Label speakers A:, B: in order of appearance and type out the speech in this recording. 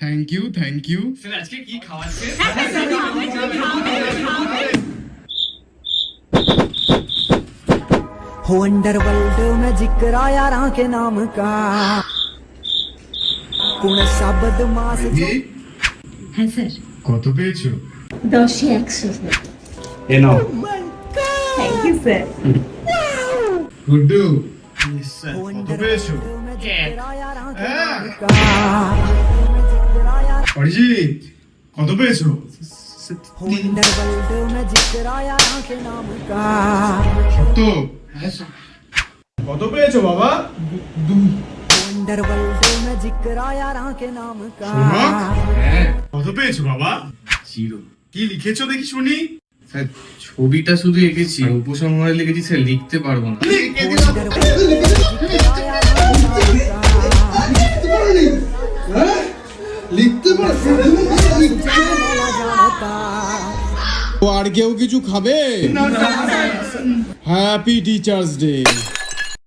A: Thank you
B: sir আজকে কি খাওয়াচ্ছে?
C: हो अंडरवर्ल्ड में जिक्र यारां के नाम का कौन सा बदमाश
D: হ্যাঁ স্যার।
A: কত পেয়েছো?
D: 10-এ 100 স্যার।
B: এ নাও।
D: Thank you sir.
A: Guddu
B: yes sir.
A: কত পেয়েছো?
C: का
A: অরিজিৎ কত পেয়েছো?
C: हो अंडरवर्ल्ड में जिक्र यारां के नाम का
A: সত্য কত পেয়েছো বাবা?
C: हो अंडरवर्ल्ड में जिक्र यारां के नाम का
B: হ্যাঁ
A: কত পেয়েছো বাবা?
B: 0।
A: কি লিখেছো দেখি শুনি।
B: স্যার ছবিটা শুধু এঁকেছি, উপসংহারে লিখেছি স্যার, লিখতে পারবো না।
E: লিখতে পারছো? আর কেউ কিছু খাবে? Happy teachers day.